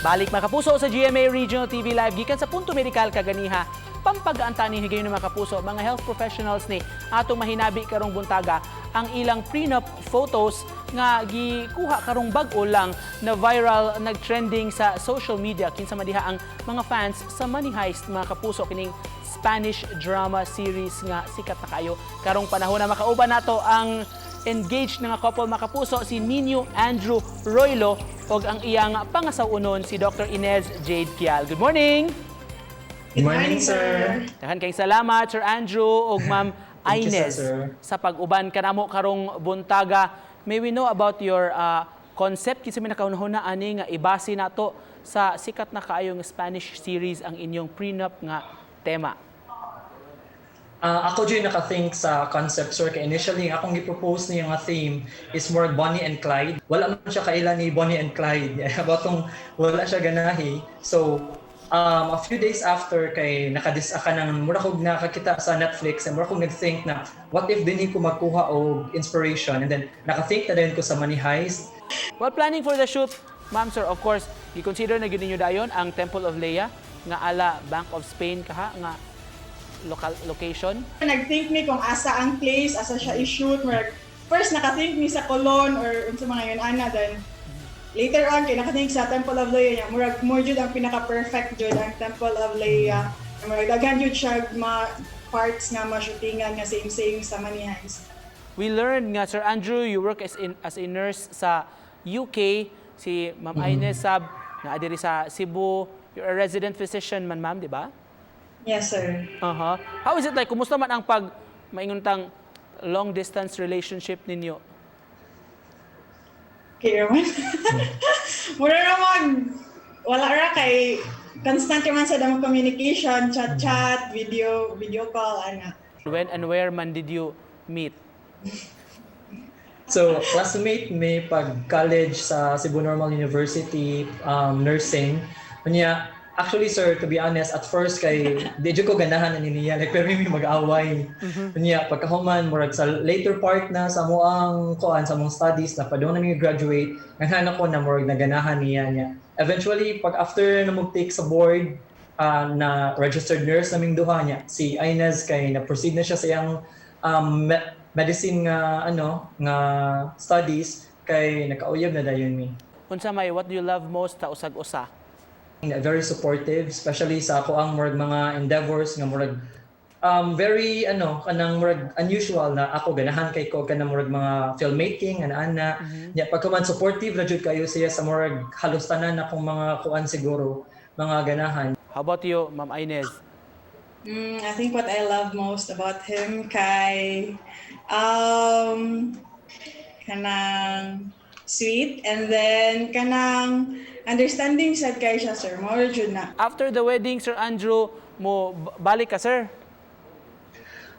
Balik mga kapuso sa GMA Regional TV Live gikan sa Punto Medikal kaganiha. Pampagaantan ni higayon mga kapuso, mga health professionals ni atong mahinabi karong buntaga ang ilang prenup photos nga gikuha karong bag-o lang na viral nagtrending sa social media kinsa man diha ang mga fans sa Money Heist mga kapuso kining Spanish drama series nga sikat na kayo karong panahon na makauban nato ang engaged nga couple mga kapuso si Nino Andrew Roylo ug ang iyang pangasawunon si Dr. Inez Jade Kial. Good morning. Good morning, sir. Daghang kayong salamat Sir Andrew ug Ma'am Thank you, Inez sir. sa pag-uban kanamo karong buntaga. May we know about your concept kinsa may nakaunahuna ani nga ibase nato sa sikat na kaayong Spanish series ang inyong prenup nga tema. Ako dyan naka-think sa concept, sir. Kaya initially, akong i-propose niya nga theme is more Bonnie and Clyde. Wala man siya kaila ni Bonnie and Clyde. Batong wala siya ganahi. So, a few days after kay nakadisa ka ng mura kog nakakita sa Netflix and mura kog nag-think na what if din ko magkuha og inspiration and then naka-think na din ko sa Money Heist. While planning for the shoot, ma'am sir, of course, i-consider na gyud ninyo dayon ang Temple of Leia nga ala Bank of Spain kaha nga location. Nag-think mi kung asa ang place, asa siya i-shoot. First, naka-think mi sa Colon or sa mga yun, ana. Then, later on, kaya naka-think sa Temple of Leia. More jud ang pinaka-perfect jud ang Temple of Leia. Daghan jud siya mga parts nga ma-shootingan nga same-same sa Money Heist. We learned nga, Sir Andrew, you work as a nurse sa UK. Si Ma'am Inez Sab, na adiri sa Cebu. You're a resident physician man, ma'am, di ba? Yes, sir. How is it like? Kumusta man ang mainguntang long-distance relationship ninyo? Okay, Roman. Mura naman, wala ra kay constant man sa damang communication, chat-chat, video call, ana. When and where man did you meet? So, classmate may pag-college sa Cebu Normal University, nursing. Kanya, actually, sir, to be honest, at first kay di ko ganahan na niya, like pero may mag-away. Kanya, pagkahuman, murag sa later part na sa moang kuan sa mong studies na pa doon na niya graduate, ganahan ako na murag naganahan niya. Eventually, pag after na mag-take sa board, na registered nurse naming duha niya, si Inez kay na-proceed na siya sa iyang medicine nga nga studies kay nakauyab na dayon mi. Unsa may what do you love most ta usag-usa? Very supportive, especially sa ako ang murag mga endeavors nga murag very kanang murag unusual na ako ganahan kay ko kanang murag mga filmmaking ana. Nya pagkaman supportive ra jud kayo siya sa murag halos tanan akong mga kuan siguro mga ganahan. How about you, Ma'am Inez? I think what I love most about him kay kanang sweet and then kanang understanding sad kay siya, sir. More jud na. After the wedding, Sir Andrew, mo balik ka, sir?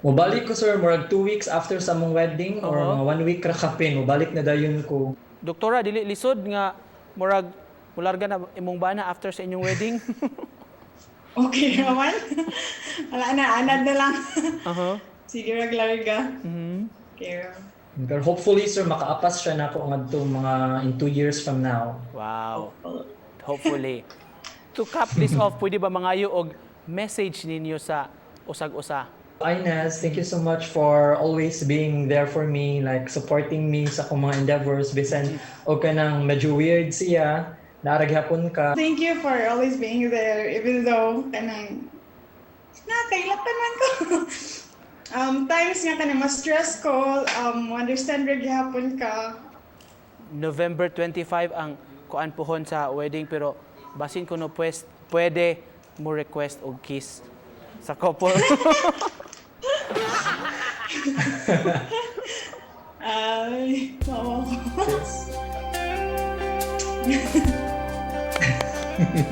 Mobalik ko, sir, murag 2 weeks after sa mong wedding or mga 1 week ra kapin, mobalik na dayon ko. Doktora, dili lisod nga murag mularga na imong bana after sa inyong wedding? Okay naman. Wala na, anad na lang. Sige, raglarga. Okay. Pero hopefully, sir, makaapas siya na ako ngadto mga in 2 years from now. Wow. Hopefully. To cap this off, pwede ba mangayo og message ninyo sa usag-usa? Inez, thank you so much for always being there for me, like supporting me sa akong mga endeavors. Bisan o kanang medyo weird siya, naaraghapon ka. Thank you for always being there, even though kanang nakailapan man ko. Times nga kanang ma-stress ko, understand rin gihapon ka. November 25 ang kuan pohon sa wedding pero basin ko no pwede mo request og kiss sa couple. Ay, oo.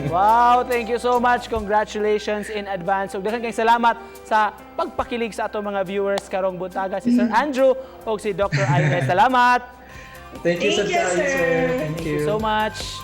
Wow, thank you so much. Congratulations in advance. Ug daghang kayong salamat sa pagpakilig sa ato mga viewers karong buntaga si Sir Andrew o si Dr. Inez. Salamat. Thank you, Thank you, sir. sir. Thank Thank you so much.